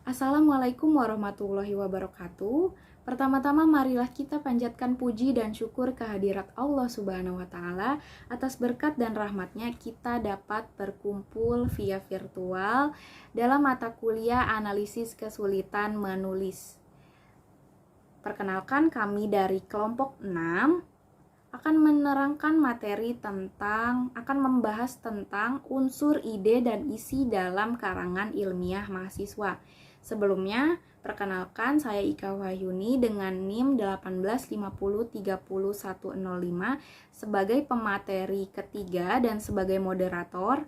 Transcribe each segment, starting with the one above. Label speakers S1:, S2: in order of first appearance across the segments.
S1: Assalamualaikum warahmatullahi wabarakatuh. Pertama-tama marilah kita panjatkan puji dan syukur kehadirat Allah Subhanahu wa taala atas berkat dan rahmatnya kita dapat berkumpul via virtual dalam mata kuliah analisis kesulitan menulis. Perkenalkan, kami dari kelompok 6 akan menerangkan materi akan membahas tentang unsur ide dan isi dalam karangan ilmiah mahasiswa. Sebelumnya, perkenalkan saya Ika Wahyuni dengan NIM 1850300105 sebagai pemateri ketiga dan sebagai moderator.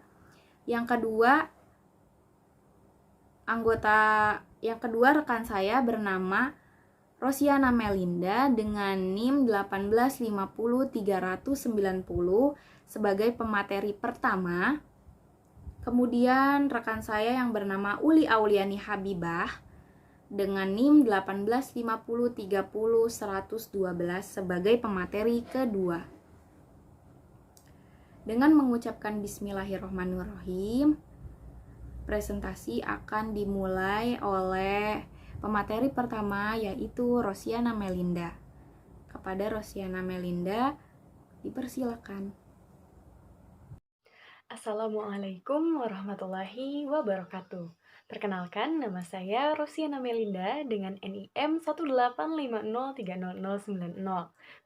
S1: Yang kedua rekan saya bernama Rosiana Melinda dengan NIM 18503090 sebagai pemateri pertama. Kemudian rekan saya yang bernama Uli Auliani Habibah dengan NIM 1850301112 sebagai pemateri kedua. Dengan mengucapkan Bismillahirrahmanirrahim, presentasi akan dimulai oleh pemateri pertama, yaitu Rosiana Melinda. Kepada Rosiana Melinda, dipersilakan.
S2: Assalamualaikum warahmatullahi wabarakatuh. Perkenalkan, nama saya Rosiana Melinda dengan NIM 185030090.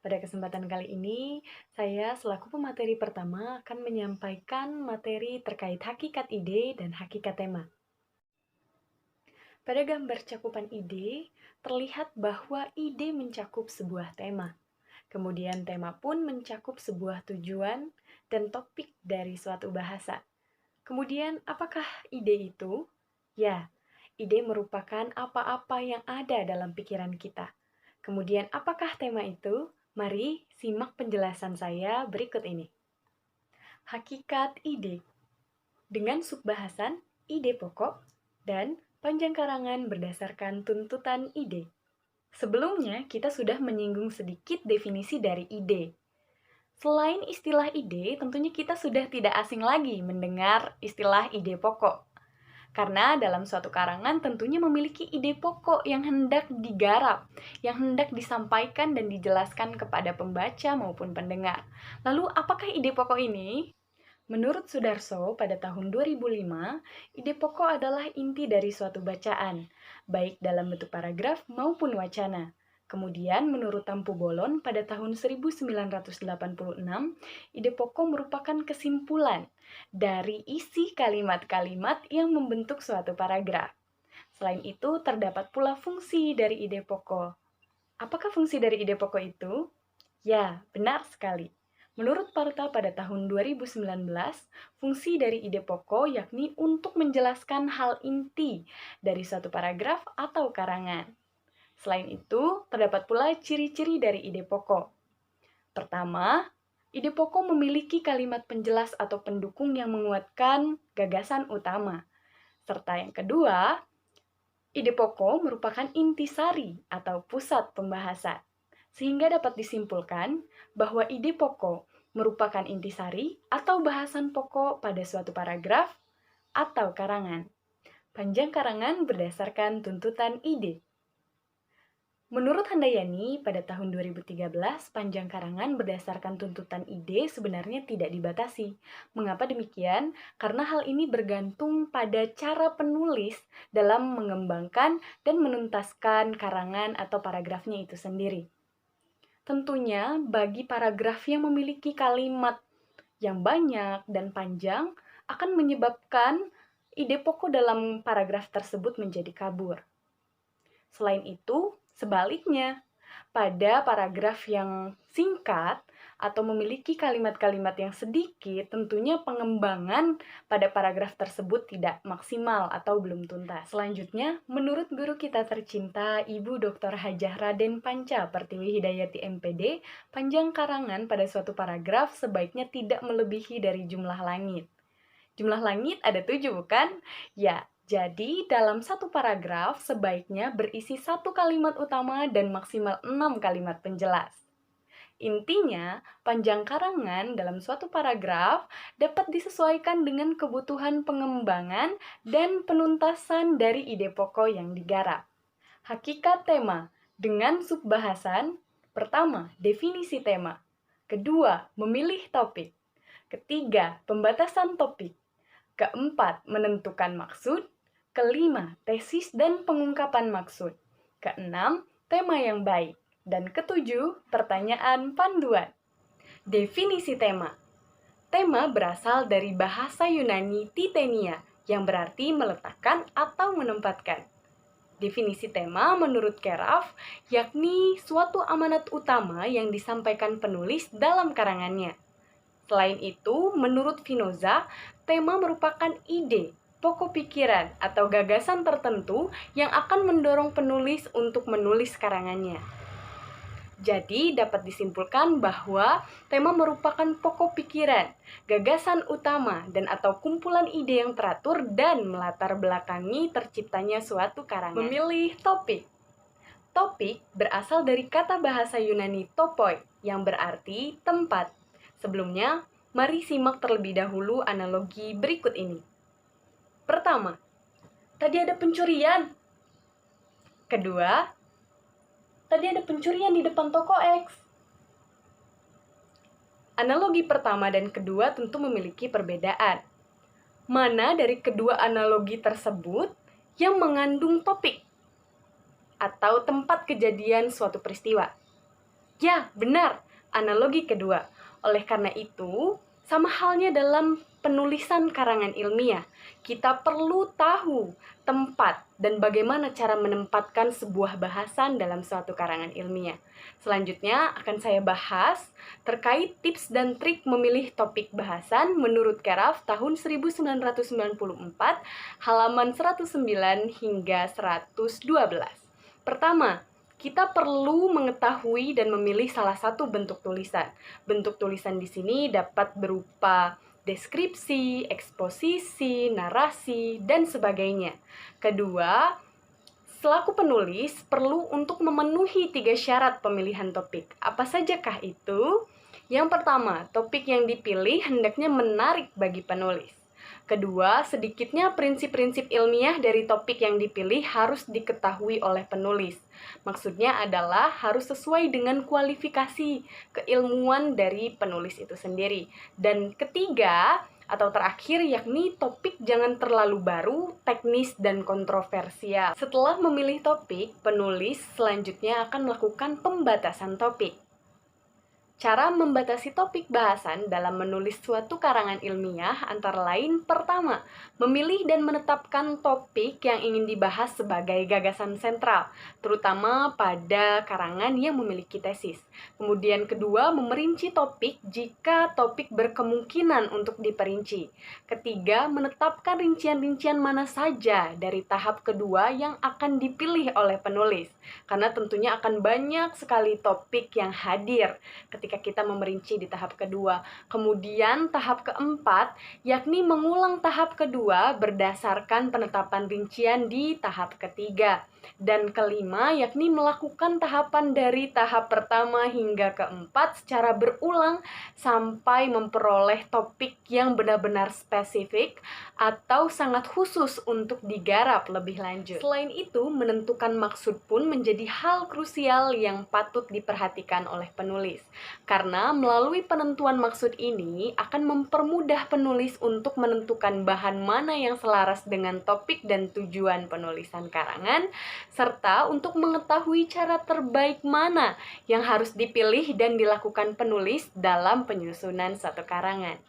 S2: Pada kesempatan kali ini, saya selaku pemateri pertama akan menyampaikan materi terkait hakikat ide dan hakikat tema. Pada gambar cakupan ide, terlihat bahwa ide mencakup sebuah tema. Kemudian tema pun mencakup sebuah tujuan dan topik dari suatu bahasa. Kemudian, apakah ide itu? Ya, ide merupakan apa-apa yang ada dalam pikiran kita. Kemudian, apakah tema itu? Mari simak penjelasan saya berikut ini. Hakikat ide. Dengan subbahasan ide pokok dan panjang karangan berdasarkan tuntutan ide. Sebelumnya, kita sudah menyinggung sedikit definisi dari ide. Selain istilah ide, tentunya kita sudah tidak asing lagi mendengar istilah ide pokok. Karena dalam suatu karangan tentunya memiliki ide pokok yang hendak digarap, yang hendak disampaikan dan dijelaskan kepada pembaca maupun pendengar. Lalu, apakah ide pokok ini? Menurut Sudarso, pada tahun 2005, ide pokok adalah inti dari suatu bacaan, baik dalam bentuk paragraf maupun wacana. Kemudian, menurut Tampu Bolon, pada tahun 1986, ide pokok merupakan kesimpulan dari isi kalimat-kalimat yang membentuk suatu paragraf. Selain itu, terdapat pula fungsi dari ide pokok. Apakah fungsi dari ide pokok itu? Ya, benar sekali. Menurut Parta pada tahun 2019, fungsi dari ide pokok yakni untuk menjelaskan hal inti dari suatu paragraf atau karangan. Selain itu, terdapat pula ciri-ciri dari ide pokok. Pertama, ide pokok memiliki kalimat penjelas atau pendukung yang menguatkan gagasan utama. Serta yang kedua, ide pokok merupakan intisari atau pusat pembahasan. Sehingga dapat disimpulkan bahwa ide pokok merupakan intisari atau bahasan pokok pada suatu paragraf atau karangan. Panjang karangan berdasarkan tuntutan ide. Menurut Handayani, pada tahun 2013, panjang karangan berdasarkan tuntutan ide sebenarnya tidak dibatasi. Mengapa demikian? Karena hal ini bergantung pada cara penulis dalam mengembangkan dan menuntaskan karangan atau paragrafnya itu sendiri. Tentunya, bagi paragraf yang memiliki kalimat yang banyak dan panjang akan menyebabkan ide pokok dalam paragraf tersebut menjadi kabur. Selain itu, sebaliknya, pada paragraf yang singkat atau memiliki kalimat-kalimat yang sedikit, tentunya pengembangan pada paragraf tersebut tidak maksimal atau belum tuntas. Selanjutnya, menurut guru kita tercinta, Ibu Dr. Hajah Raden Panca Pertiwi Hidayati MPD, panjang karangan pada suatu paragraf sebaiknya tidak melebihi dari jumlah langit. Jumlah langit ada 7, bukan? Ya, jadi dalam satu paragraf sebaiknya berisi 1 kalimat utama dan maksimal 6 kalimat penjelas. Intinya, panjang karangan dalam suatu paragraf dapat disesuaikan dengan kebutuhan pengembangan dan penuntasan dari ide pokok yang digarap. Hakikat tema dengan subbahasan: pertama, definisi tema; kedua, memilih topik; ketiga, pembatasan topik; keempat, menentukan maksud; kelima, tesis dan pengungkapan maksud; keenam, tema yang baik; dan ketujuh, pertanyaan panduan. Definisi tema. Tema berasal dari bahasa Yunani titenia, yang berarti meletakkan atau menempatkan. Definisi tema menurut Keraf yakni suatu amanat utama yang disampaikan penulis dalam karangannya. Selain itu, menurut Spinoza, tema merupakan ide, pokok pikiran, atau gagasan tertentu yang akan mendorong penulis untuk menulis karangannya. Jadi, dapat disimpulkan bahwa tema merupakan pokok pikiran, gagasan utama, dan atau kumpulan ide yang teratur dan melatar belakangi terciptanya suatu karangan. Memilih topik. Topik berasal dari kata bahasa Yunani topoi, yang berarti tempat. Sebelumnya, mari simak terlebih dahulu analogi berikut ini. Pertama, tadi ada pencurian. Kedua, tadi ada pencurian di depan toko X. Analogi pertama dan kedua tentu memiliki perbedaan. Mana dari kedua analogi tersebut yang mengandung topik atau tempat kejadian suatu peristiwa? Ya, benar, analogi kedua. Oleh karena itu, sama halnya dalam penulisan karangan ilmiah, kita perlu tahu tempat dan bagaimana cara menempatkan sebuah bahasan dalam suatu karangan ilmiah. Selanjutnya akan saya bahas terkait tips dan trik memilih topik bahasan menurut Keraf tahun 1994, halaman 109 hingga 112. Pertama, kita perlu mengetahui dan memilih salah satu bentuk tulisan. Bentuk tulisan di sini dapat berupa deskripsi, eksposisi, narasi, dan sebagainya. Kedua, selaku penulis perlu untuk memenuhi 3 syarat pemilihan topik. Apa sajakah itu? Yang pertama, topik yang dipilih hendaknya menarik bagi penulis. Kedua, sedikitnya prinsip-prinsip ilmiah dari topik yang dipilih harus diketahui oleh penulis. Maksudnya adalah harus sesuai dengan kualifikasi keilmuan dari penulis itu sendiri. Dan ketiga, atau terakhir, yakni topik jangan terlalu baru, teknis, dan kontroversial. Setelah memilih topik, penulis selanjutnya akan melakukan pembatasan topik. Cara membatasi topik bahasan dalam menulis suatu karangan ilmiah antara lain: pertama, memilih dan menetapkan topik yang ingin dibahas sebagai gagasan sentral, terutama pada karangan yang memiliki tesis. Kemudian kedua, memerinci topik jika topik berkemungkinan untuk diperinci. Ketiga, menetapkan rincian-rincian mana saja dari tahap kedua yang akan dipilih oleh penulis, karena tentunya akan banyak sekali topik yang hadir ketika kita memerinci di tahap kedua. Kemudian tahap keempat, yakni mengulang tahap kedua berdasarkan penetapan rincian di tahap ketiga. Dan kelima, yakni melakukan tahapan dari tahap pertama hingga keempat secara berulang sampai memperoleh topik yang benar-benar spesifik atau sangat khusus untuk digarap lebih lanjut. Selain itu, menentukan maksud pun menjadi hal krusial yang patut diperhatikan oleh penulis. Karena melalui penentuan maksud ini akan mempermudah penulis untuk menentukan bahan mana yang selaras dengan topik dan tujuan penulisan karangan, serta untuk mengetahui cara terbaik mana yang harus dipilih dan dilakukan penulis dalam penyusunan satu karangan.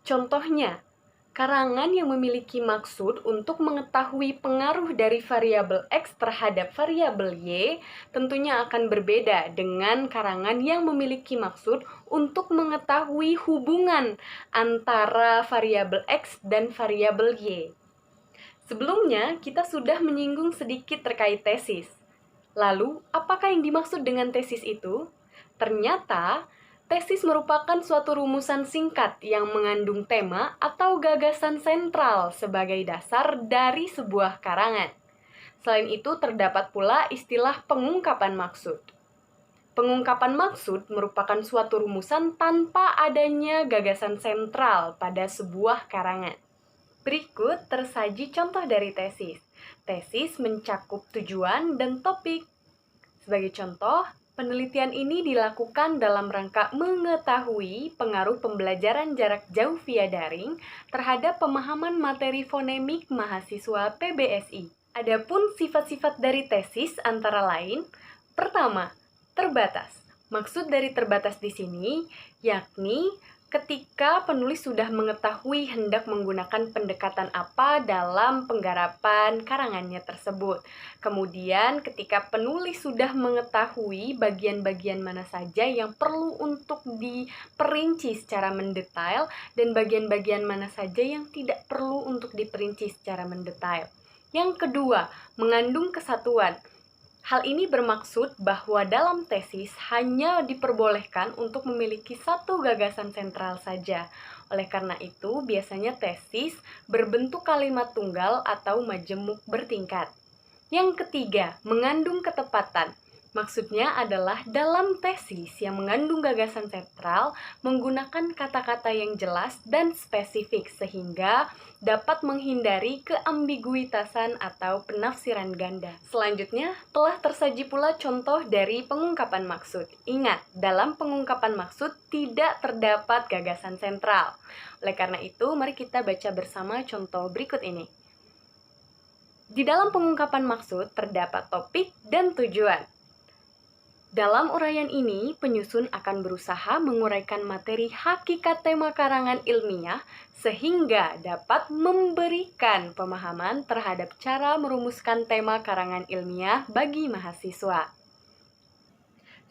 S2: Contohnya, karangan yang memiliki maksud untuk mengetahui pengaruh dari variabel X terhadap variabel Y tentunya akan berbeda dengan karangan yang memiliki maksud untuk mengetahui hubungan antara variabel X dan variabel Y. Sebelumnya, kita sudah menyinggung sedikit terkait tesis. Lalu, apakah yang dimaksud dengan tesis itu? Ternyata, tesis merupakan suatu rumusan singkat yang mengandung tema atau gagasan sentral sebagai dasar dari sebuah karangan. Selain itu, terdapat pula istilah pengungkapan maksud. Pengungkapan maksud merupakan suatu rumusan tanpa adanya gagasan sentral pada sebuah karangan. Berikut tersaji contoh dari tesis. Tesis mencakup tujuan dan topik. Sebagai contoh, penelitian ini dilakukan dalam rangka mengetahui pengaruh pembelajaran jarak jauh via daring terhadap pemahaman materi fonemik mahasiswa PBSI. Adapun sifat-sifat dari tesis antara lain, pertama, terbatas. Maksud dari terbatas di sini yakni ketika penulis sudah mengetahui hendak menggunakan pendekatan apa dalam penggarapan karangannya tersebut. Kemudian ketika penulis sudah mengetahui bagian-bagian mana saja yang perlu untuk diperinci secara mendetail dan bagian-bagian mana saja yang tidak perlu untuk diperinci secara mendetail. Yang kedua, mengandung kesatuan. Hal ini bermaksud bahwa dalam tesis hanya diperbolehkan untuk memiliki satu gagasan sentral saja. Oleh karena itu, biasanya tesis berbentuk kalimat tunggal atau majemuk bertingkat. Yang ketiga, mengandung ketepatan. Maksudnya adalah dalam tesis yang mengandung gagasan sentral menggunakan kata-kata yang jelas dan spesifik sehingga dapat menghindari keambiguitasan atau penafsiran ganda. Selanjutnya, telah tersaji pula contoh dari pengungkapan maksud. Ingat, dalam pengungkapan maksud tidak terdapat gagasan sentral. Oleh karena itu, mari kita baca bersama contoh berikut ini. Di dalam pengungkapan maksud terdapat topik dan tujuan. Dalam uraian ini, penyusun akan berusaha menguraikan materi hakikat tema karangan ilmiah sehingga dapat memberikan pemahaman terhadap cara merumuskan tema karangan ilmiah bagi mahasiswa.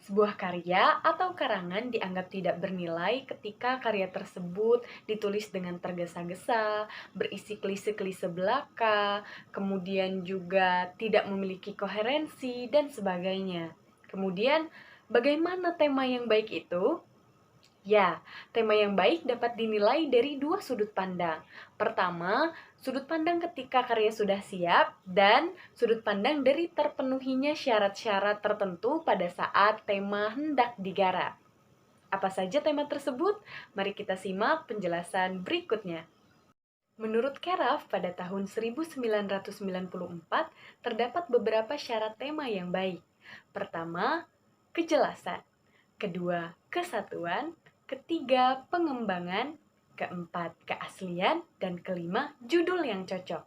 S2: Sebuah karya atau karangan dianggap tidak bernilai ketika karya tersebut ditulis dengan tergesa-gesa, berisi klise-klise belaka, kemudian juga tidak memiliki koherensi, dan sebagainya. Kemudian, bagaimana tema yang baik itu? Ya, tema yang baik dapat dinilai dari dua sudut pandang. Pertama, sudut pandang ketika karya sudah siap, dan sudut pandang dari terpenuhinya syarat-syarat tertentu pada saat tema hendak digarap. Apa saja tema tersebut? Mari kita simak penjelasan berikutnya. Menurut Keraf, pada tahun 1994, terdapat beberapa syarat tema yang baik. Pertama, kejelasan. Kedua, kesatuan. Ketiga, pengembangan. Keempat, keaslian. Dan kelima, judul yang cocok.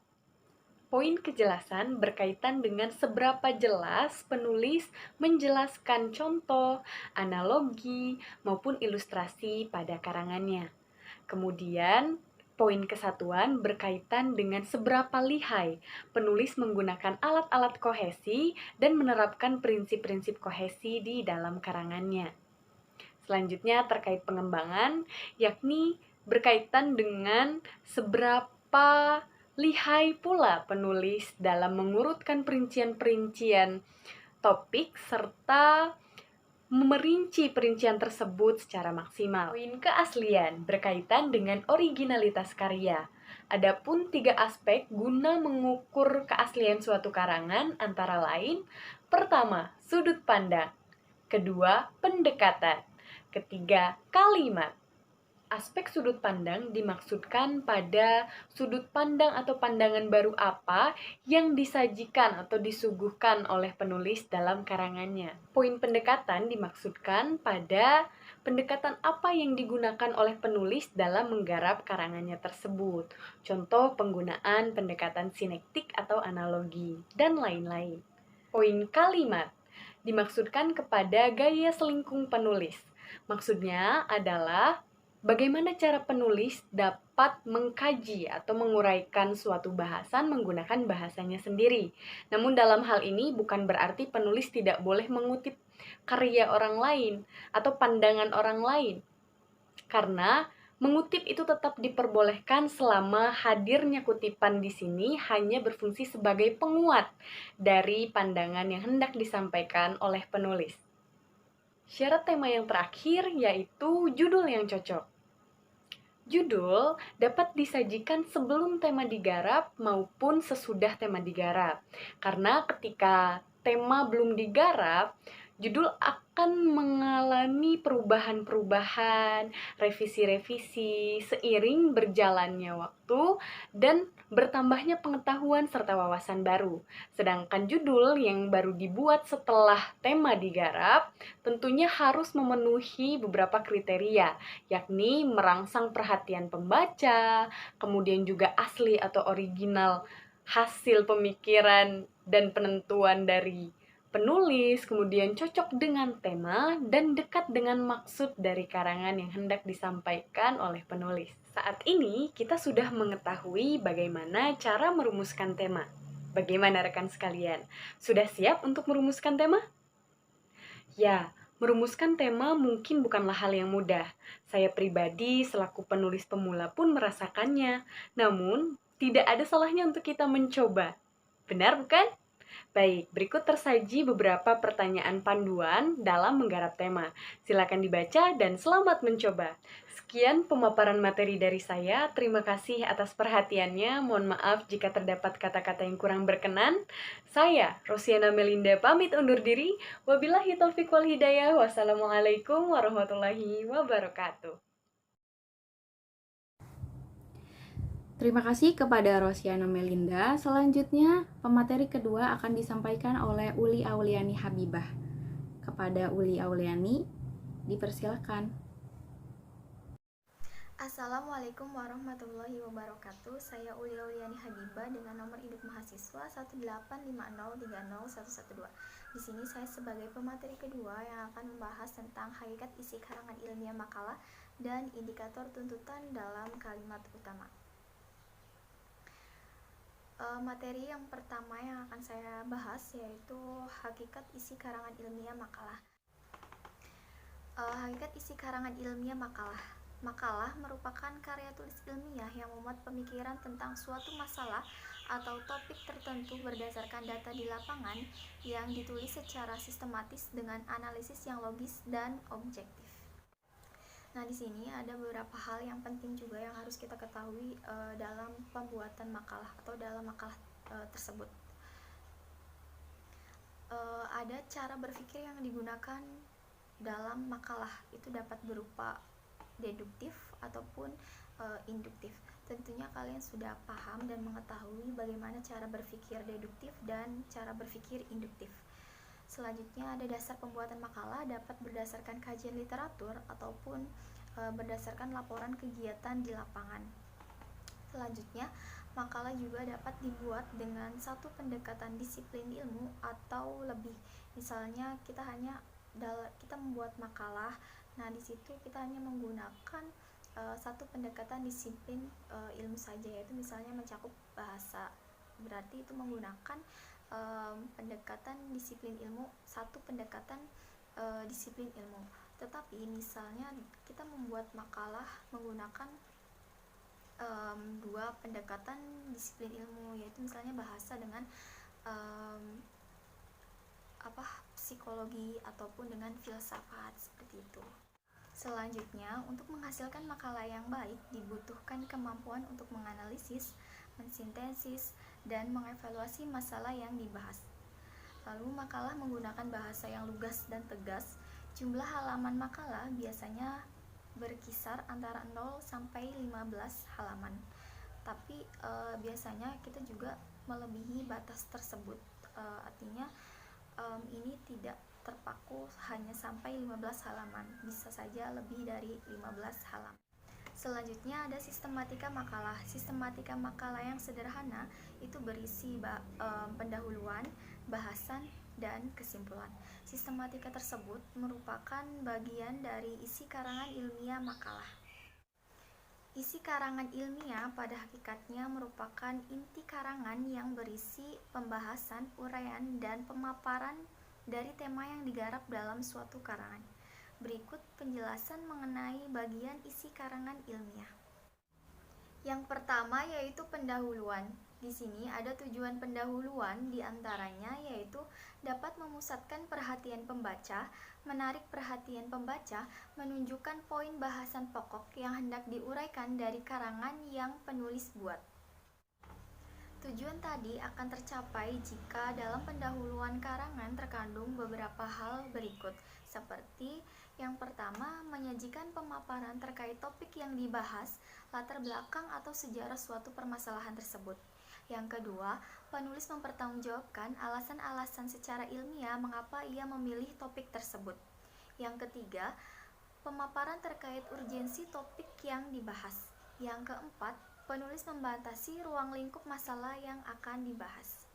S2: Poin kejelasan berkaitan dengan seberapa jelas penulis menjelaskan contoh, analogi, maupun ilustrasi pada karangannya. Kemudian, poin kesatuan berkaitan dengan seberapa lihai penulis menggunakan alat-alat kohesi dan menerapkan prinsip-prinsip kohesi di dalam karangannya. Selanjutnya terkait pengembangan, yakni berkaitan dengan seberapa lihai pula penulis dalam mengurutkan perincian-perincian topik serta merinci perincian tersebut secara maksimal. Poin keaslian berkaitan dengan originalitas karya. Adapun 3 aspek guna mengukur keaslian suatu karangan antara lain: pertama, sudut pandang. Kedua, pendekatan. Ketiga, kalimat. Aspek sudut pandang dimaksudkan pada sudut pandang atau pandangan baru apa yang disajikan atau disuguhkan oleh penulis dalam karangannya. Poin pendekatan dimaksudkan pada pendekatan apa yang digunakan oleh penulis dalam menggarap karangannya tersebut. Contoh penggunaan pendekatan sinektik atau analogi, dan lain-lain. Poin kalimat dimaksudkan kepada gaya selingkung penulis. Maksudnya adalah bagaimana cara penulis dapat mengkaji atau menguraikan suatu bahasan menggunakan bahasanya sendiri. Namun dalam hal ini bukan berarti penulis tidak boleh mengutip karya orang lain atau pandangan orang lain. Karena mengutip itu tetap diperbolehkan selama hadirnya kutipan di sini hanya berfungsi sebagai penguat dari pandangan yang hendak disampaikan oleh penulis. Syarat tema yang terakhir yaitu judul yang cocok. Judul dapat disajikan sebelum tema digarap maupun sesudah tema digarap. Karena ketika tema belum digarap, Judul akan mengalami perubahan-perubahan, revisi-revisi seiring berjalannya waktu dan bertambahnya pengetahuan serta wawasan baru. Sedangkan judul yang baru dibuat setelah tema digarap tentunya harus memenuhi beberapa kriteria, yakni merangsang perhatian pembaca, kemudian juga asli atau original hasil pemikiran dan penentuan dari penulis, kemudian cocok dengan tema, dan dekat dengan maksud dari karangan yang hendak disampaikan oleh penulis. Saat ini kita sudah mengetahui bagaimana cara merumuskan tema. Bagaimana rekan sekalian? Sudah siap untuk merumuskan tema? Ya, merumuskan tema mungkin bukanlah hal yang mudah. Saya pribadi selaku penulis pemula pun merasakannya. Namun, tidak ada salahnya untuk kita mencoba. Benar bukan? Baik, berikut tersaji beberapa pertanyaan panduan dalam menggarap tema. Silakan dibaca dan selamat mencoba. Sekian pemaparan materi dari saya. Terima kasih atas perhatiannya. Mohon maaf jika terdapat kata-kata yang kurang berkenan. Saya, Rosiana Melinda, pamit undur diri. Wabillahi taufiq wal hidayah. Wassalamualaikum warahmatullahi wabarakatuh.
S1: Terima kasih kepada Rosiana Melinda. Selanjutnya, pemateri kedua akan disampaikan oleh Uli Auliani Habibah. Kepada Uli Auliani, dipersilakan.
S3: Assalamualaikum warahmatullahi wabarakatuh. Saya Uli Auliani Habibah dengan nomor induk mahasiswa 185030112. Di sini saya sebagai pemateri kedua yang akan membahas tentang hakikat isi karangan ilmiah makalah dan indikator tuntutan dalam kalimat utama. Materi yang pertama yang akan saya bahas yaitu hakikat isi karangan ilmiah makalah. Hakikat isi karangan ilmiah makalah. Makalah merupakan karya tulis ilmiah yang memuat pemikiran tentang suatu masalah atau topik tertentu berdasarkan data di lapangan yang ditulis secara sistematis dengan analisis yang logis dan objektif. Nah, di sini ada beberapa hal yang penting juga yang harus kita ketahui dalam pembuatan makalah atau dalam makalah tersebut. Ada cara berpikir yang digunakan dalam makalah, itu dapat berupa deduktif ataupun induktif. Tentunya kalian sudah paham dan mengetahui bagaimana cara berpikir deduktif dan cara berpikir induktif. Selanjutnya ada dasar pembuatan makalah dapat berdasarkan kajian literatur ataupun berdasarkan laporan kegiatan di lapangan. Selanjutnya, makalah juga dapat dibuat dengan satu pendekatan disiplin ilmu atau lebih. Misalnya kita membuat makalah, nah di situ kita hanya menggunakan satu pendekatan disiplin ilmu saja, yaitu misalnya mencakup bahasa. Berarti itu menggunakan pendekatan disiplin ilmu, satu pendekatan disiplin ilmu. Tetapi misalnya kita membuat makalah menggunakan dua pendekatan disiplin ilmu, yaitu misalnya bahasa dengan psikologi ataupun dengan filsafat, seperti itu. Selanjutnya, untuk menghasilkan makalah yang baik dibutuhkan kemampuan untuk menganalisis, mensintesis, dan mengevaluasi masalah yang dibahas. Lalu makalah menggunakan bahasa yang lugas dan tegas. Jumlah halaman makalah biasanya berkisar antara 0 sampai 15 halaman. Tapi biasanya kita juga melebihi batas tersebut. Artinya ini tidak terpaku hanya sampai 15 halaman. Bisa saja lebih dari 15 halaman. Selanjutnya ada sistematika makalah. Sistematika makalah yang sederhana itu berisi pendahuluan, bahasan, dan kesimpulan. Sistematika tersebut merupakan bagian dari isi karangan ilmiah makalah. Isi karangan ilmiah pada hakikatnya merupakan inti karangan yang berisi pembahasan, uraian, dan pemaparan dari tema yang digarap dalam suatu karangan. Berikut penjelasan mengenai bagian isi karangan ilmiah. Yang pertama yaitu pendahuluan. Di sini ada tujuan pendahuluan, diantaranya yaitu dapat memusatkan perhatian pembaca, menarik perhatian pembaca, menunjukkan poin bahasan pokok yang hendak diuraikan dari karangan yang penulis buat. Tujuan tadi akan tercapai jika dalam pendahuluan karangan terkandung beberapa hal berikut, seperti yang pertama, menyajikan pemaparan terkait topik yang dibahas, latar belakang atau sejarah suatu permasalahan tersebut. Yang kedua, penulis mempertanggungjawabkan alasan-alasan secara ilmiah mengapa ia memilih topik tersebut. Yang ketiga, pemaparan terkait urgensi topik yang dibahas. Yang keempat, penulis membatasi ruang lingkup masalah yang akan dibahas.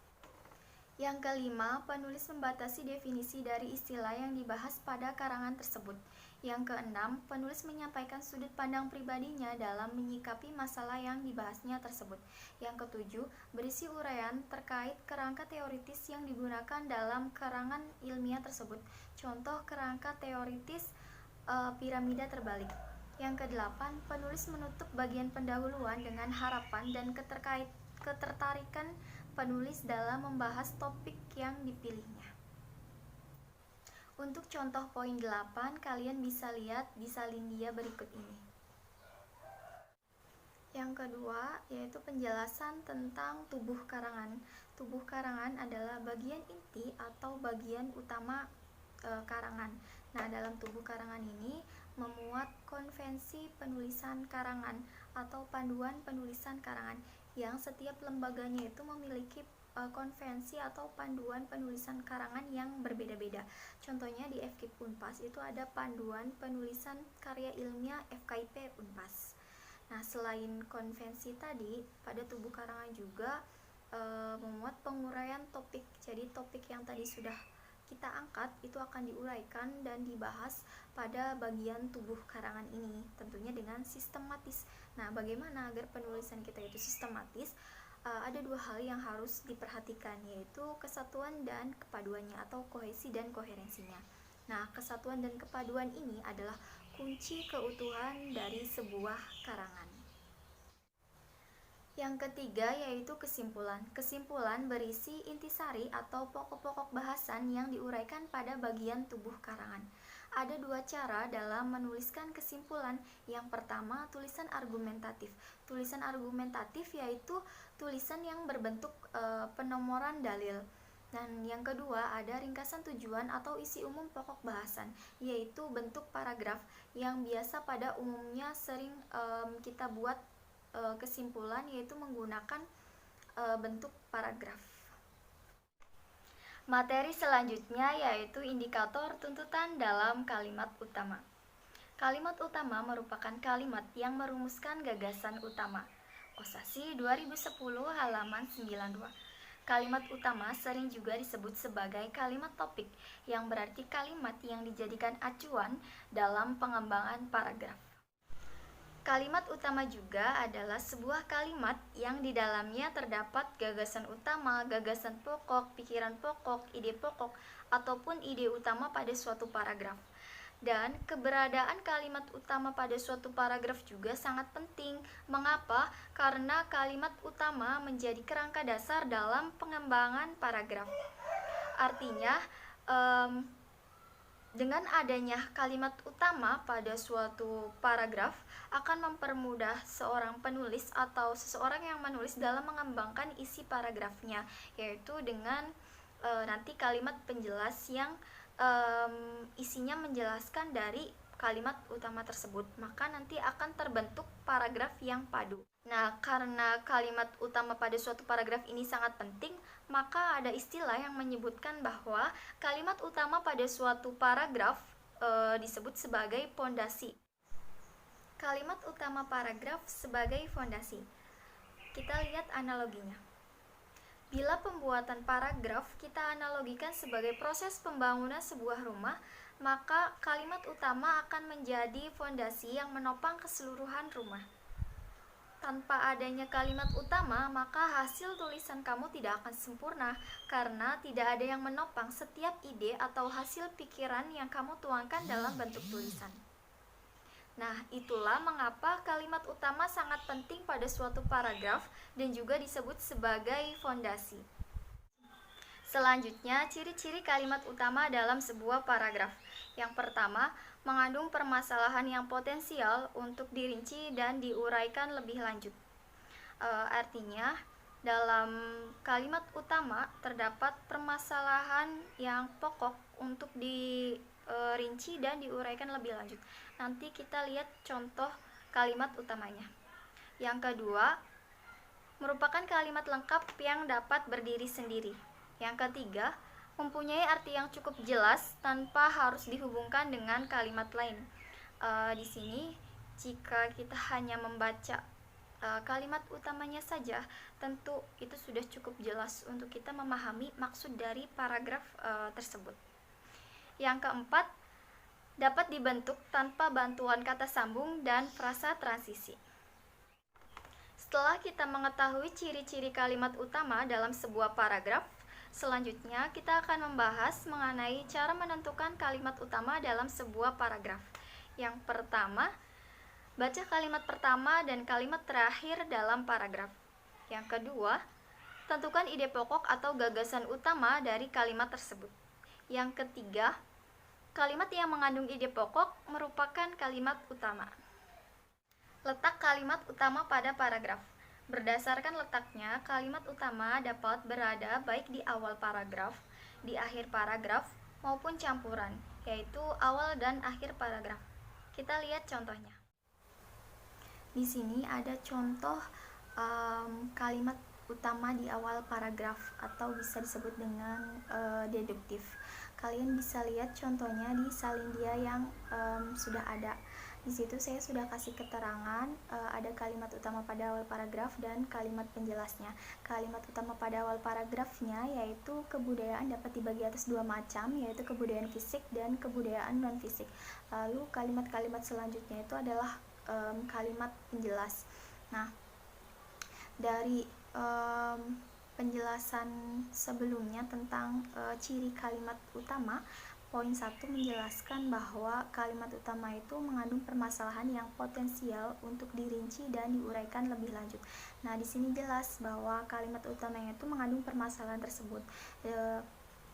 S3: Yang kelima, penulis membatasi definisi dari istilah yang dibahas pada karangan tersebut. Yang keenam, penulis menyampaikan sudut pandang pribadinya dalam menyikapi masalah yang dibahasnya tersebut. Yang ketujuh, berisi uraian terkait kerangka teoritis yang digunakan dalam karangan ilmiah tersebut. Contoh kerangka teoritis piramida terbalik. Yang kedelapan, penulis menutup bagian pendahuluan dengan harapan dan ketertarikan penulis dalam membahas topik yang dipilihnya. Untuk contoh poin 8, kalian bisa lihat di salindia berikut ini. Yang kedua, yaitu penjelasan tentang tubuh karangan. Tubuh karangan adalah bagian inti atau bagian utama karangan. Nah, dalam tubuh karangan ini memuat konvensi penulisan karangan atau panduan penulisan karangan yang setiap lembaganya itu memiliki konvensi atau panduan penulisan karangan yang berbeda-beda. Contohnya di FKIP Unpas itu ada panduan penulisan karya ilmiah FKIP Unpas. Nah, selain konvensi tadi, pada tubuh karangan juga memuat penguraian topik. Jadi topik yang tadi sudah kita angkat itu akan diuraikan dan dibahas pada bagian tubuh karangan ini, tentunya dengan sistematis. Nah, bagaimana agar penulisan kita itu sistematis? Ada dua hal yang harus diperhatikan, yaitu kesatuan dan kepaduannya atau kohesi dan koherensinya. Nah, kesatuan dan kepaduan ini adalah kunci keutuhan dari sebuah karangan. Yang ketiga yaitu kesimpulan. Kesimpulan berisi intisari atau pokok-pokok bahasan yang diuraikan pada bagian tubuh karangan. Ada dua cara dalam menuliskan kesimpulan. Yang pertama, tulisan argumentatif. Tulisan argumentatif yaitu tulisan yang berbentuk penomoran dalil. Dan yang kedua, ada ringkasan tujuan atau isi umum pokok bahasan, yaitu bentuk paragraf yang biasa pada umumnya sering kita buat kesimpulan, yaitu menggunakan bentuk paragraf. Materi selanjutnya yaitu indikator tuntutan dalam kalimat utama. Kalimat utama merupakan kalimat yang merumuskan gagasan utama. Kosasi 2010 halaman 92. Kalimat utama sering juga disebut sebagai kalimat topik, yang berarti kalimat yang dijadikan acuan dalam pengembangan paragraf. Kalimat utama juga adalah sebuah kalimat yang di dalamnya terdapat gagasan utama, gagasan pokok, pikiran pokok, ide pokok, ataupun ide utama pada suatu paragraf. Dan keberadaan kalimat utama pada suatu paragraf juga sangat penting. Mengapa? Karena kalimat utama menjadi kerangka dasar dalam pengembangan paragraf. Artinya, dengan adanya kalimat utama pada suatu paragraf akan mempermudah seorang penulis atau seseorang yang menulis dalam mengembangkan isi paragrafnya, yaitu dengan nanti kalimat penjelas yang isinya menjelaskan dari kalimat utama tersebut, maka nanti akan terbentuk paragraf yang padu. Nah, karena kalimat utama pada suatu paragraf ini sangat penting, maka ada istilah yang menyebutkan bahwa kalimat utama pada suatu paragraf disebut sebagai fondasi. Kalimat utama paragraf sebagai fondasi. Kita lihat analoginya. Bila pembuatan paragraf kita analogikan sebagai proses pembangunan sebuah rumah, maka kalimat utama akan menjadi fondasi yang menopang keseluruhan rumah. Tanpa adanya kalimat utama, maka hasil tulisan kamu tidak akan sempurna, karena tidak ada yang menopang setiap ide atau hasil pikiran yang kamu tuangkan dalam bentuk tulisan. Nah, itulah mengapa kalimat utama sangat penting pada suatu paragraf dan juga disebut sebagai fondasi. Selanjutnya, ciri-ciri kalimat utama dalam sebuah paragraf. Yang pertama, mengandung permasalahan yang potensial untuk dirinci dan diuraikan lebih lanjut. Artinya, Dalam kalimat utama terdapat permasalahan yang pokok untuk dirinci dan diuraikan lebih lanjut. Nanti kita lihat contoh kalimat utamanya. Yang kedua, merupakan kalimat lengkap yang dapat berdiri sendiri. Yang ketiga, mempunyai arti yang cukup jelas tanpa harus dihubungkan dengan kalimat lain. Di sini, jika kita hanya membaca kalimat utamanya saja, tentu itu sudah cukup jelas untuk kita memahami maksud dari paragraf tersebut. Yang keempat, dapat dibentuk tanpa bantuan kata sambung dan frasa transisi. Setelah kita mengetahui ciri-ciri kalimat utama dalam sebuah paragraf, selanjutnya kita akan membahas mengenai cara menentukan kalimat utama dalam sebuah paragraf. Yang pertama, baca kalimat pertama dan kalimat terakhir dalam paragraf. Yang kedua, tentukan ide pokok atau gagasan utama dari kalimat tersebut. Yang ketiga, kalimat yang mengandung ide pokok merupakan kalimat utama. Letak kalimat utama pada paragraf. Berdasarkan letaknya, kalimat utama dapat berada baik di awal paragraf, di akhir paragraf, maupun campuran, yaitu awal dan akhir paragraf. Kita lihat contohnya. Di sini ada contoh kalimat utama di awal paragraf atau bisa disebut dengan deduktif. Kalian bisa lihat contohnya di salindia yang sudah ada. Di situ saya sudah kasih keterangan ada kalimat utama pada awal paragraf dan kalimat penjelasnya. Kalimat utama pada awal paragrafnya yaitu kebudayaan dapat dibagi atas dua macam, yaitu kebudayaan fisik dan kebudayaan non-fisik. Lalu kalimat-kalimat selanjutnya itu adalah kalimat penjelas. Nah, dari penjelasan sebelumnya tentang ciri kalimat utama, poin 1 menjelaskan bahwa kalimat utama itu mengandung permasalahan yang potensial untuk dirinci dan diuraikan lebih lanjut. Nah, di sini jelas bahwa kalimat utamanya itu mengandung permasalahan tersebut.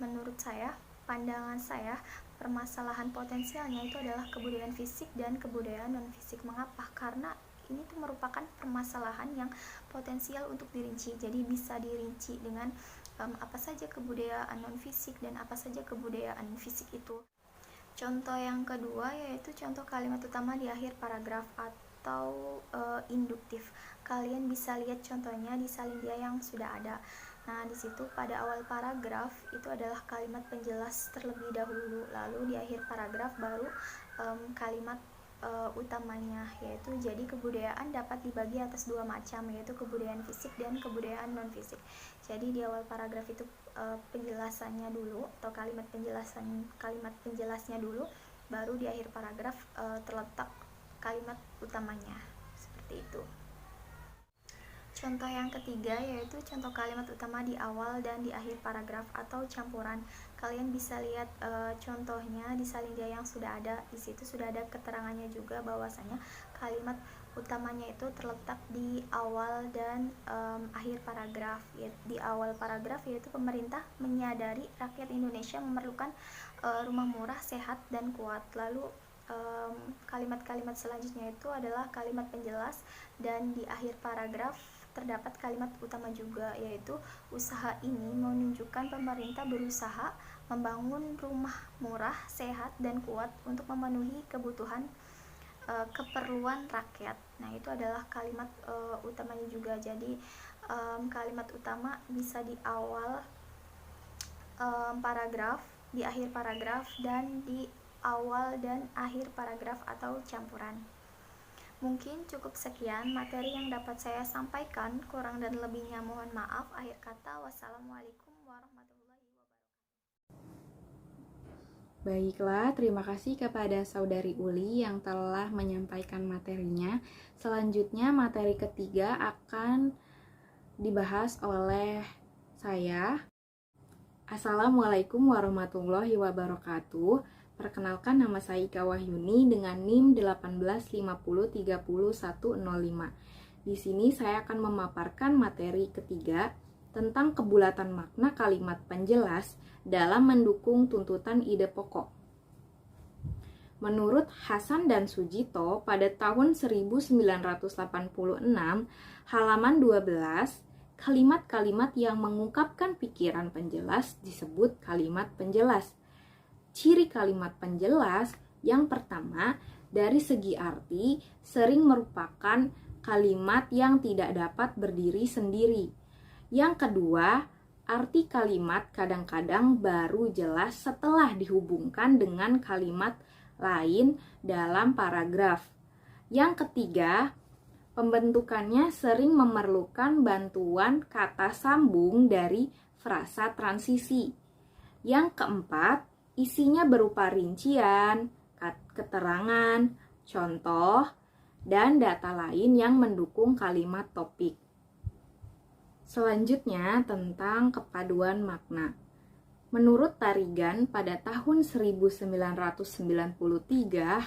S3: Menurut saya, pandangan saya, permasalahan potensialnya itu adalah kebudayaan fisik dan kebudayaan non-fisik. Mengapa? Karena ini tuh merupakan permasalahan yang potensial untuk dirinci. Jadi bisa dirinci dengan apa saja kebudayaan non-fisik dan apa saja kebudayaan fisik itu. Contoh yang kedua yaitu contoh kalimat utama di akhir paragraf atau induktif. Kalian bisa lihat contohnya di salindia yang sudah ada. Nah, di situ pada awal paragraf itu adalah kalimat penjelas terlebih dahulu, lalu di akhir paragraf baru kalimat utamanya, yaitu jadi kebudayaan dapat dibagi atas dua macam, yaitu kebudayaan fisik dan kebudayaan non-fisik. Jadi di awal paragraf itu penjelasannya dulu atau kalimat penjelasnya dulu, baru di akhir paragraf terletak kalimat utamanya, seperti itu. Contoh yang ketiga yaitu contoh kalimat utama di awal dan di akhir paragraf atau campuran. Kalian bisa lihat contohnya di salindia yang sudah ada. Di situ sudah ada keterangannya juga bahwasanya kalimat utamanya itu terletak di awal dan akhir paragraf. Di awal paragraf yaitu pemerintah menyadari rakyat Indonesia memerlukan rumah murah, sehat, dan kuat. Lalu kalimat-kalimat selanjutnya itu adalah kalimat penjelas, dan di akhir paragraf terdapat kalimat utama juga, yaitu usaha ini menunjukkan pemerintah berusaha membangun rumah murah, sehat, dan kuat untuk memenuhi kebutuhan keperluan rakyat. Nah, itu adalah kalimat utamanya juga. Jadi kalimat utama bisa di awal paragraf, di akhir paragraf, dan di awal dan akhir paragraf atau campuran. Mungkin cukup sekian materi yang dapat saya sampaikan, kurang dan lebihnya mohon maaf. Akhir kata, wassalamualaikum warahmatullahi wabarakatuh.
S1: Baiklah, terima kasih kepada Saudari Uli yang telah menyampaikan materinya. Selanjutnya materi ketiga akan dibahas oleh saya. Assalamualaikum warahmatullahi wabarakatuh. Perkenalkan, nama saya Ika Wahyuni dengan NIM 1850303105. Di sini saya akan memaparkan materi ketiga tentang kebulatan makna kalimat penjelas dalam mendukung tuntutan ide pokok. Menurut Hasan dan Sujito pada tahun 1986, halaman 12, kalimat-kalimat yang mengungkapkan pikiran penjelas disebut kalimat penjelas. Ciri kalimat penjelas yang pertama, dari segi arti sering merupakan kalimat yang tidak dapat berdiri sendiri. Yang kedua, arti kalimat kadang-kadang baru jelas setelah dihubungkan dengan kalimat lain dalam paragraf. Yang ketiga, pembentukannya sering memerlukan bantuan kata sambung dari frasa transisi. Yang keempat, isinya berupa rincian, keterangan, contoh, dan data lain yang mendukung kalimat topik. Selanjutnya tentang kepaduan makna. Menurut Tarigan pada tahun 1993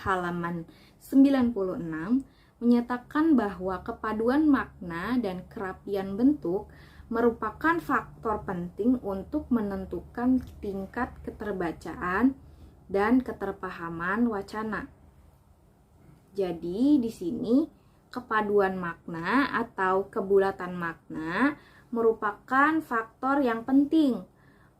S1: halaman 96 menyatakan bahwa kepaduan makna dan kerapian bentuk merupakan faktor penting untuk menentukan tingkat keterbacaan dan keterpahaman wacana. Jadi di sini kepaduan makna atau kebulatan makna merupakan faktor yang penting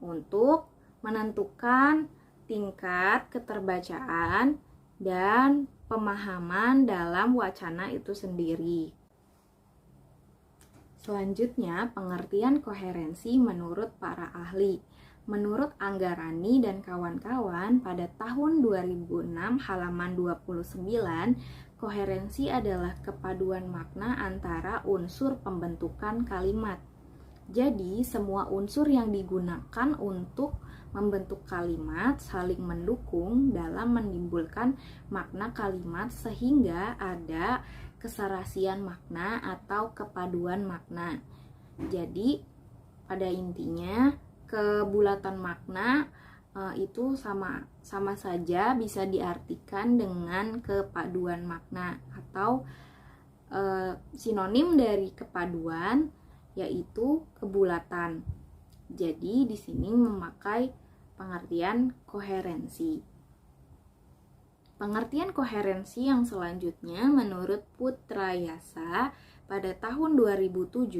S1: untuk menentukan tingkat keterbacaan dan pemahaman dalam wacana itu sendiri. Selanjutnya, pengertian koherensi menurut para ahli. Menurut Anggarani dan kawan-kawan, pada tahun 2006 halaman 29, koherensi adalah kepaduan makna antara unsur pembentukan kalimat. Jadi, semua unsur yang digunakan untuk membentuk kalimat saling mendukung dalam menimbulkan makna kalimat sehingga ada keserasian makna atau kepaduan makna. Jadi, pada intinya kebulatan makna itu sama saja bisa diartikan dengan kepaduan makna atau sinonim dari kepaduan yaitu kebulatan. Jadi di sini memakai pengertian koherensi. Pengertian koherensi yang selanjutnya menurut Putrayasa pada tahun 2007,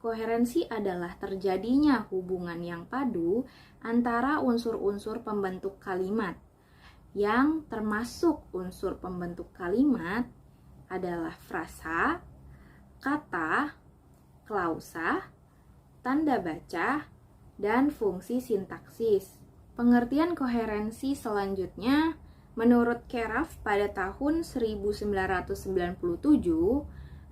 S1: koherensi adalah terjadinya hubungan yang padu antara unsur-unsur pembentuk kalimat. Yang termasuk unsur pembentuk kalimat adalah frasa, kata, klausa, tanda baca, dan fungsi sintaksis. Pengertian koherensi selanjutnya menurut Keraf pada tahun 1997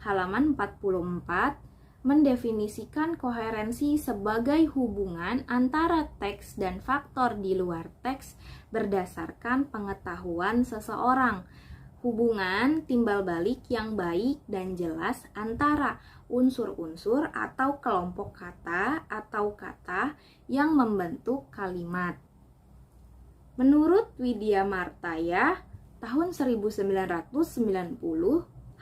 S1: halaman 44 mendefinisikan koherensi sebagai hubungan antara teks dan faktor di luar teks berdasarkan pengetahuan seseorang. Hubungan timbal balik yang baik dan jelas antara unsur-unsur atau kelompok kata atau kata yang membentuk kalimat. Menurut Widya Martaya tahun 1990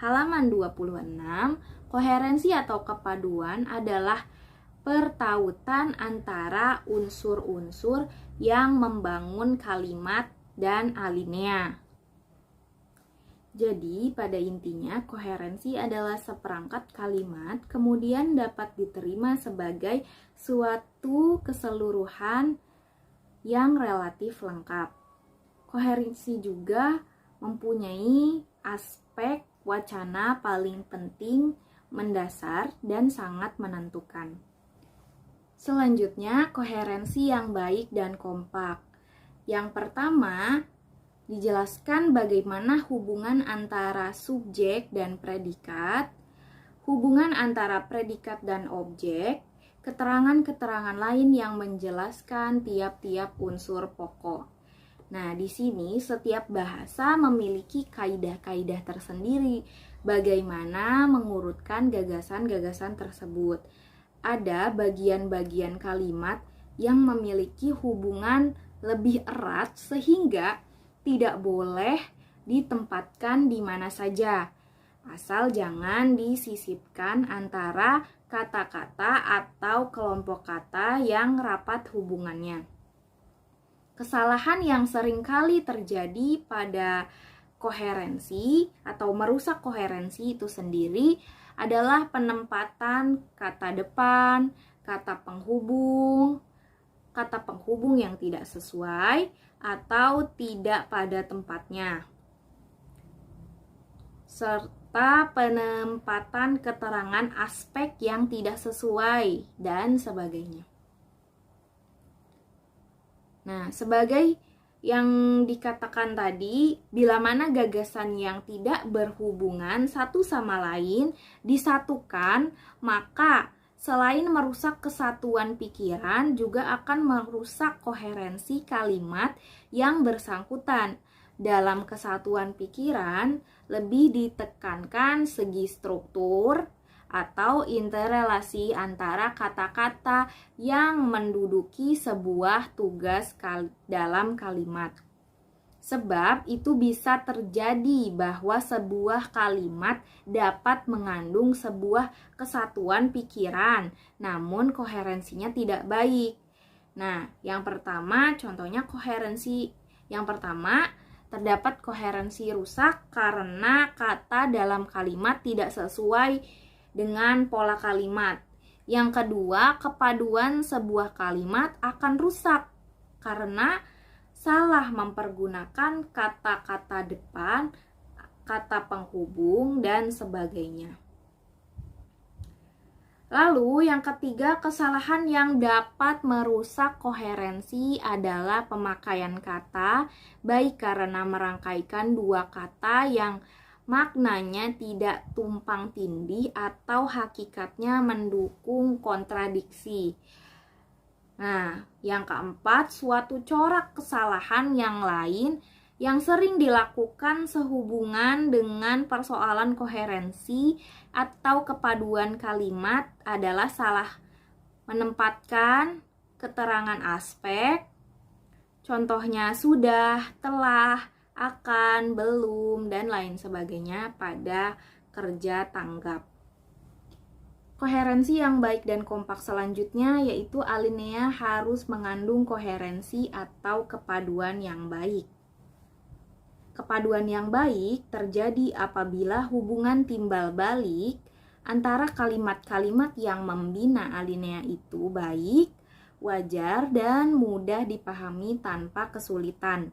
S1: halaman 26, koherensi atau kepaduan adalah pertautan antara unsur-unsur yang membangun kalimat dan alinea. Jadi, pada intinya, koherensi adalah seperangkat kalimat kemudian dapat diterima sebagai suatu keseluruhan yang relatif lengkap. Koherensi juga mempunyai aspek wacana paling penting, mendasar, dan sangat menentukan. Selanjutnya, koherensi yang baik dan kompak. Yang pertama, dijelaskan bagaimana hubungan antara subjek dan predikat, hubungan antara predikat dan objek, keterangan-keterangan lain yang menjelaskan tiap-tiap unsur pokok. Nah, di sini setiap bahasa memiliki kaidah-kaidah tersendiri bagaimana mengurutkan gagasan-gagasan tersebut. Ada bagian-bagian kalimat yang memiliki hubungan lebih erat sehingga tidak boleh ditempatkan di mana saja, asal jangan disisipkan antara kata-kata atau kelompok kata yang rapat hubungannya. Kesalahan yang seringkali terjadi pada koherensi atau merusak koherensi itu sendiri adalah penempatan kata depan, kata penghubung yang tidak sesuai atau tidak pada tempatnya, serta penempatan keterangan aspek yang tidak sesuai dan sebagainya. Nah, sebagai yang dikatakan tadi, bila mana gagasan yang tidak berhubungan satu sama lain disatukan, maka selain merusak kesatuan pikiran, juga akan merusak koherensi kalimat yang bersangkutan. Dalam kesatuan pikiran, lebih ditekankan segi struktur atau interrelasi antara kata-kata yang menduduki sebuah tugas dalam kalimat. Sebab itu bisa terjadi bahwa sebuah kalimat dapat mengandung sebuah kesatuan pikiran, namun koherensinya tidak baik. Nah, yang pertama contohnya koherensi. Yang pertama, terdapat koherensi rusak karena kata dalam kalimat tidak sesuai dengan pola kalimat. Yang kedua, kepaduan sebuah kalimat akan rusak karena salah mempergunakan kata-kata depan, kata penghubung, dan sebagainya. Lalu yang ketiga, kesalahan yang dapat merusak koherensi adalah pemakaian kata, baik karena merangkaikan dua kata yang maknanya tidak tumpang tindih atau hakikatnya mendukung kontradiksi. Nah, yang keempat, suatu corak kesalahan yang lain yang sering dilakukan sehubungan dengan persoalan koherensi atau kepaduan kalimat adalah salah menempatkan keterangan aspek, contohnya sudah, telah, akan, belum, dan lain sebagainya pada kerja tanggap. Koherensi yang baik dan kompak selanjutnya yaitu alinea harus mengandung koherensi atau kepaduan yang baik. Kepaduan yang baik terjadi apabila hubungan timbal balik antara kalimat-kalimat yang membina alinea itu baik, wajar, dan mudah dipahami tanpa kesulitan.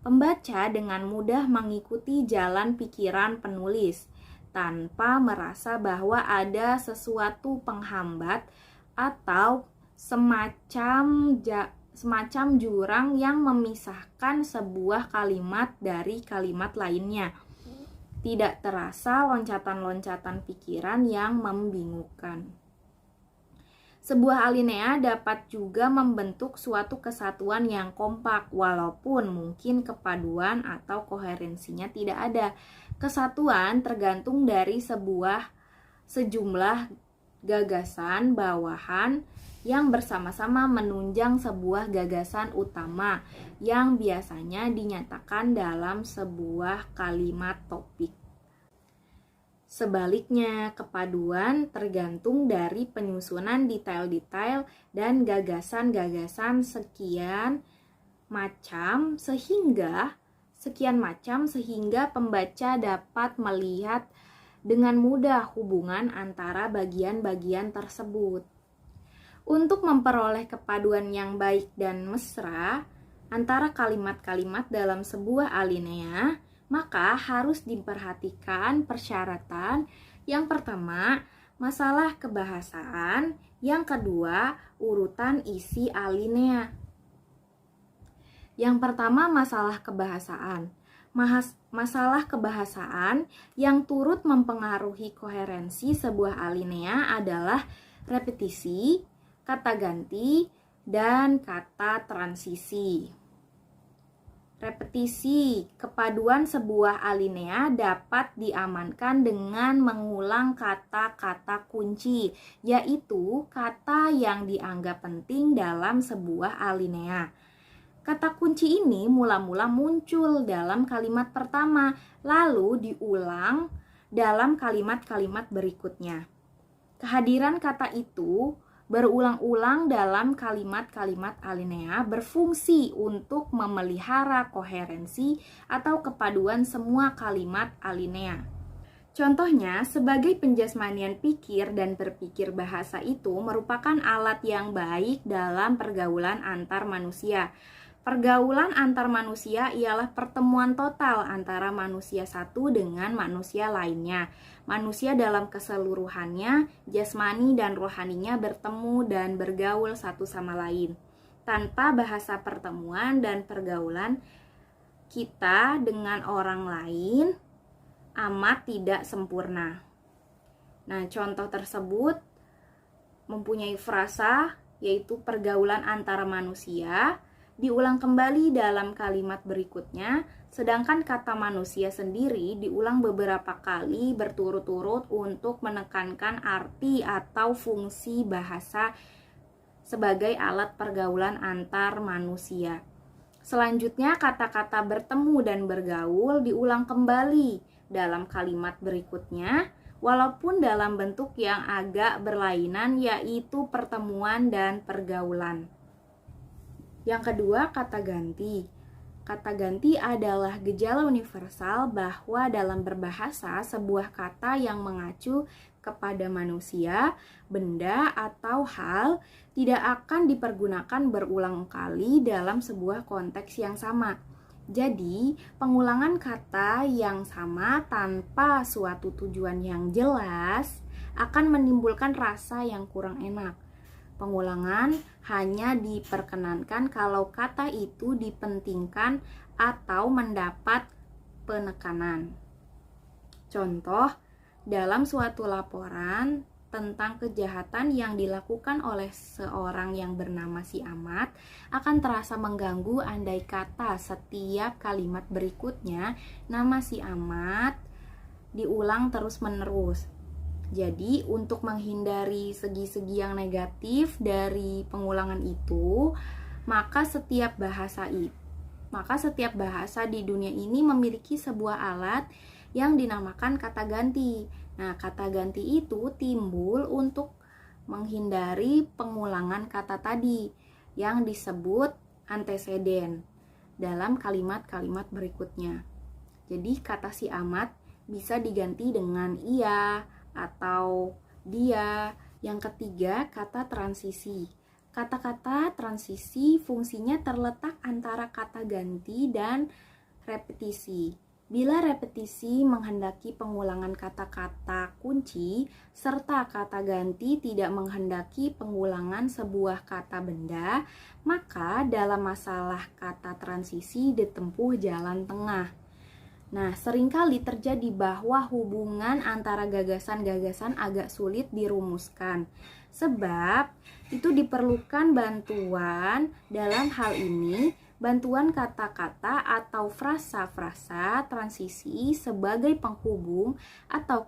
S1: Pembaca dengan mudah mengikuti jalan pikiran penulis tanpa merasa bahwa ada sesuatu penghambat atau semacam jurang yang memisahkan sebuah kalimat dari kalimat lainnya. Tidak terasa loncatan-loncatan pikiran yang membingungkan. Sebuah alinea dapat juga membentuk suatu kesatuan yang kompak, walaupun mungkin kepaduan atau koherensinya tidak ada. Kesatuan tergantung dari sejumlah gagasan bawahan yang bersama-sama menunjang sebuah gagasan utama yang biasanya dinyatakan dalam sebuah kalimat topik. Sebaliknya, kepaduan tergantung dari penyusunan detail-detail dan gagasan-gagasan sekian macam sehingga pembaca dapat melihat dengan mudah hubungan antara bagian-bagian tersebut. Untuk memperoleh kepaduan yang baik dan mesra antara kalimat-kalimat dalam sebuah alinea, maka harus diperhatikan persyaratan. Yang pertama, masalah kebahasaan. Yang kedua, urutan isi alinea. Yang pertama, masalah kebahasaan. Masalah kebahasaan yang turut mempengaruhi koherensi sebuah alinea adalah repetisi, kata ganti, dan kata transisi. Repetisi, kepaduan sebuah alinea dapat diamankan dengan mengulang kata-kata kunci, yaitu kata yang dianggap penting dalam sebuah alinea. Kata kunci ini mula-mula muncul dalam kalimat pertama, lalu diulang dalam kalimat-kalimat berikutnya. Kehadiran kata itu berulang-ulang dalam kalimat-kalimat alinea berfungsi untuk memelihara koherensi atau kepaduan semua kalimat alinea. Contohnya, sebagai penjasmanian pikir dan berpikir bahasa itu merupakan alat yang baik dalam pergaulan antar manusia. Pergaulan antar manusia ialah pertemuan total antara manusia satu dengan manusia lainnya. Manusia dalam keseluruhannya, jasmani dan rohaninya bertemu dan bergaul satu sama lain. Tanpa bahasa pertemuan dan pergaulan kita dengan orang lain amat tidak sempurna. Nah, contoh tersebut mempunyai frasa yaitu pergaulan antara manusia diulang kembali dalam kalimat berikutnya, sedangkan kata manusia sendiri diulang beberapa kali berturut-turut untuk menekankan arti atau fungsi bahasa sebagai alat pergaulan antar manusia. Selanjutnya, kata-kata bertemu dan bergaul diulang kembali dalam kalimat berikutnya, walaupun dalam bentuk yang agak berlainan, yaitu pertemuan dan pergaulan. Yang kedua, kata ganti. Kata ganti adalah gejala universal bahwa dalam berbahasa, sebuah kata yang mengacu kepada manusia, benda, atau hal tidak akan dipergunakan berulang kali dalam sebuah konteks yang sama. Jadi, pengulangan kata yang sama tanpa suatu tujuan yang jelas akan menimbulkan rasa yang kurang enak. Pengulangan hanya diperkenankan kalau kata itu dipentingkan atau mendapat penekanan. Contoh, dalam suatu laporan tentang kejahatan yang dilakukan oleh seorang yang bernama si Amat akan terasa mengganggu andai kata setiap kalimat berikutnya nama si Amat diulang terus-menerus. Jadi, untuk menghindari segi-segi yang negatif dari pengulangan itu, maka setiap bahasa di dunia ini memiliki sebuah alat yang dinamakan kata ganti. Nah, kata ganti itu timbul untuk menghindari pengulangan kata tadi yang disebut anteseden dalam kalimat-kalimat berikutnya. Jadi, kata si Amat bisa diganti dengan ia atau dia. Yang ketiga, kata transisi. Kata-kata transisi fungsinya terletak antara kata ganti dan repetisi. Bila repetisi menghendaki pengulangan kata-kata kunci, serta kata ganti tidak menghendaki pengulangan sebuah kata benda, maka dalam masalah kata transisi ditempuh jalan tengah. Nah, seringkali terjadi bahwa hubungan antara gagasan-gagasan agak sulit dirumuskan, sebab itu diperlukan bantuan dalam hal ini, bantuan kata-kata atau frasa-frasa transisi sebagai penghubung atau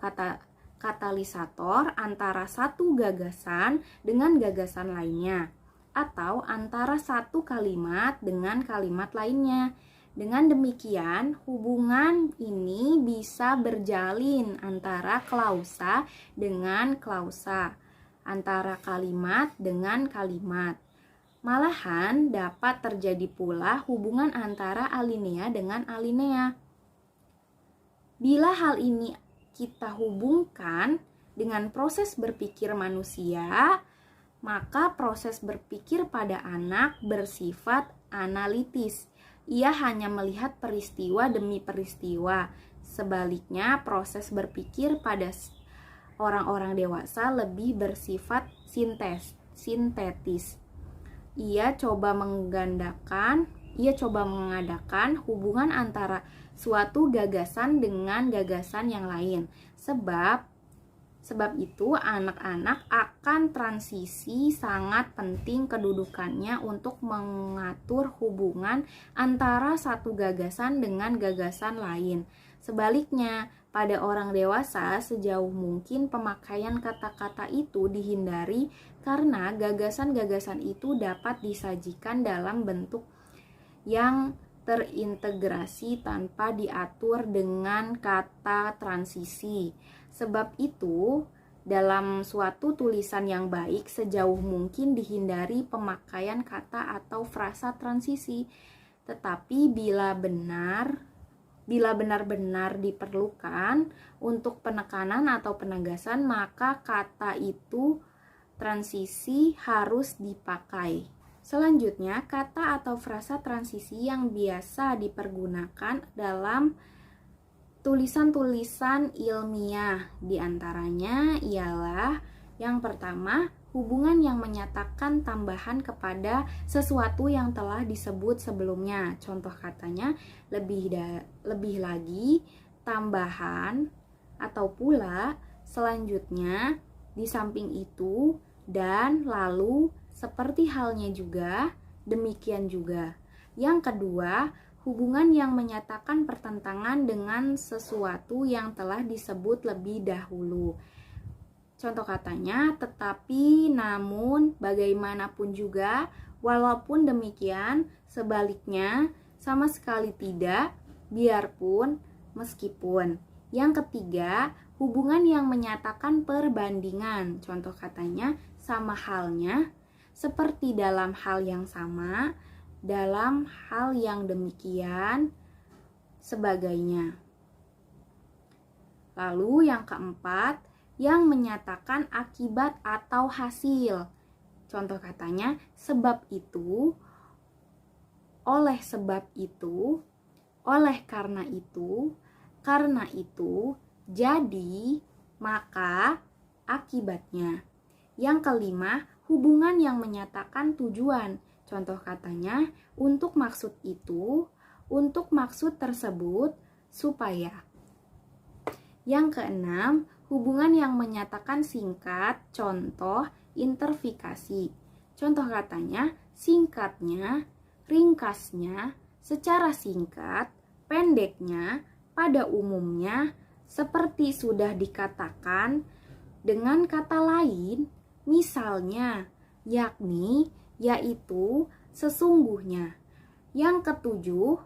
S1: katalisator antara satu gagasan dengan gagasan lainnya, atau antara satu kalimat dengan kalimat lainnya. Dengan demikian, hubungan ini bisa berjalin antara klausa dengan klausa, antara kalimat dengan kalimat. Malahan dapat terjadi pula hubungan antara alinea dengan alinea. Bila hal ini kita hubungkan dengan proses berpikir manusia, maka proses berpikir pada anak bersifat analitis. Ia hanya melihat peristiwa demi peristiwa. Sebaliknya, proses berpikir pada orang-orang dewasa lebih bersifat sintetis. Ia coba mengadakan hubungan antara suatu gagasan dengan gagasan yang lain. Sebab itu anak-anak akan transisi sangat penting kedudukannya untuk mengatur hubungan antara satu gagasan dengan gagasan lain. Sebaliknya, pada orang dewasa sejauh mungkin pemakaian kata-kata itu dihindari karena gagasan-gagasan itu dapat disajikan dalam bentuk yang terintegrasi tanpa diatur dengan kata transisi. Sebab itu, Dalam suatu tulisan yang baik, sejauh mungkin dihindari pemakaian kata atau frasa transisi. Tetapi bila benar-benar diperlukan untuk penekanan atau penegasan, maka kata itu transisi harus dipakai. Selanjutnya, kata atau frasa transisi yang biasa dipergunakan dalam tulisan-tulisan ilmiah, diantaranya ialah yang pertama, hubungan yang menyatakan tambahan kepada sesuatu yang telah disebut sebelumnya. Contoh katanya, lebih lagi, tambahan, atau pula, selanjutnya, di samping itu, dan lalu, seperti halnya juga, demikian juga. Yang kedua, hubungan yang menyatakan pertentangan dengan sesuatu yang telah disebut lebih dahulu. Contoh katanya, tetapi, namun, bagaimanapun juga, walaupun demikian, sebaliknya, sama sekali tidak, biarpun, meskipun. Yang ketiga, hubungan yang menyatakan perbandingan. Contoh katanya, sama halnya, seperti dalam hal yang sama, dalam hal yang demikian, sebagainya. Lalu yang keempat, yang menyatakan akibat atau hasil. Contoh katanya, sebab itu, oleh sebab itu, oleh karena itu, jadi, maka, akibatnya. Yang kelima, hubungan yang menyatakan tujuan. Contoh katanya, untuk maksud itu, untuk maksud tersebut, supaya. Yang keenam, hubungan yang menyatakan singkat. Contoh, interfikasi. Contoh katanya, singkatnya, ringkasnya, secara singkat, pendeknya, pada umumnya, seperti sudah dikatakan, dengan kata lain, misalnya, yakni, yaitu, sesungguhnya. Yang ketujuh,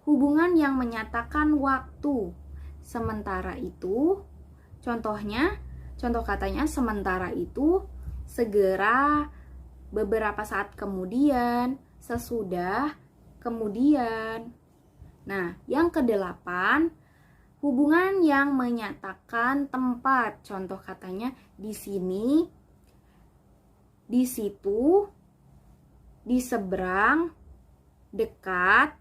S1: hubungan yang menyatakan waktu. Sementara itu, contoh katanya, sementara itu, segera, beberapa saat kemudian, sesudah, kemudian. Nah, yang kedelapan, hubungan yang menyatakan tempat. Contoh katanya, di sini, di situ, di seberang, dekat,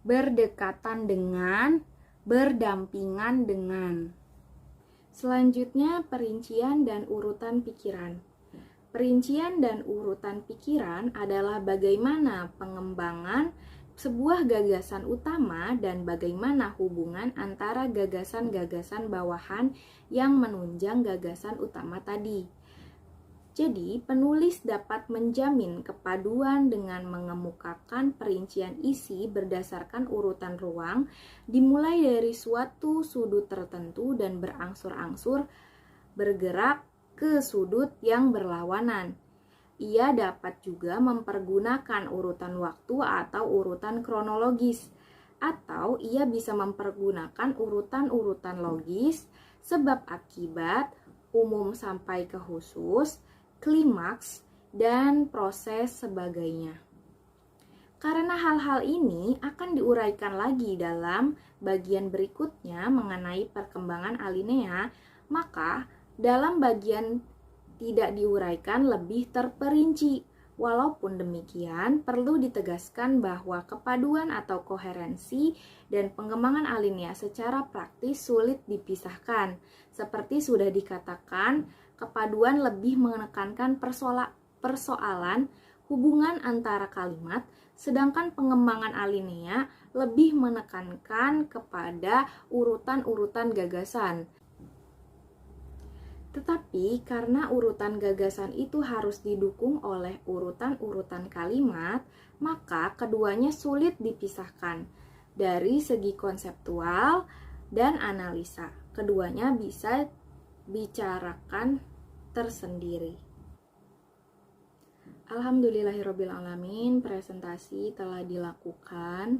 S1: berdekatan dengan, berdampingan dengan. Selanjutnya, perincian dan urutan pikiran. Perincian dan urutan pikiran adalah bagaimana pengembangan sebuah gagasan utama dan bagaimana hubungan antara gagasan-gagasan bawahan yang menunjang gagasan utama tadi. Jadi, penulis dapat menjamin kepaduan dengan mengemukakan perincian isi berdasarkan urutan ruang, dimulai dari suatu sudut tertentu dan berangsur-angsur bergerak ke sudut yang berlawanan. Ia dapat juga mempergunakan urutan waktu atau urutan kronologis, atau ia bisa mempergunakan urutan-urutan logis, sebab akibat, umum sampai ke khusus, klimaks, dan proses sebagainya. Karena hal-hal ini akan diuraikan lagi dalam bagian berikutnya mengenai perkembangan alinea, maka dalam bagian tidak diuraikan lebih terperinci. Walaupun demikian, perlu ditegaskan bahwa kepaduan atau koherensi dan pengembangan alinea secara praktis sulit dipisahkan. Seperti sudah dikatakan, kepaduan lebih menekankan persoalan hubungan antara kalimat, sedangkan pengembangan alinea lebih menekankan kepada urutan-urutan gagasan. Tetapi karena urutan gagasan itu harus didukung oleh urutan-urutan kalimat, maka keduanya sulit dipisahkan. Dari segi konseptual dan analisa, keduanya bisa bicarakan tersendiri. Alhamdulillahirrabbilalamin, presentasi telah dilakukan.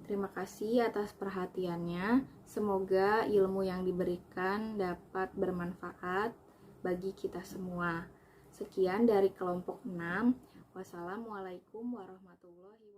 S1: Terima kasih atas perhatiannya. Semoga ilmu yang diberikan dapat bermanfaat bagi kita semua. Sekian dari kelompok 6. Wassalamualaikum warahmatullahi wabarakatuh.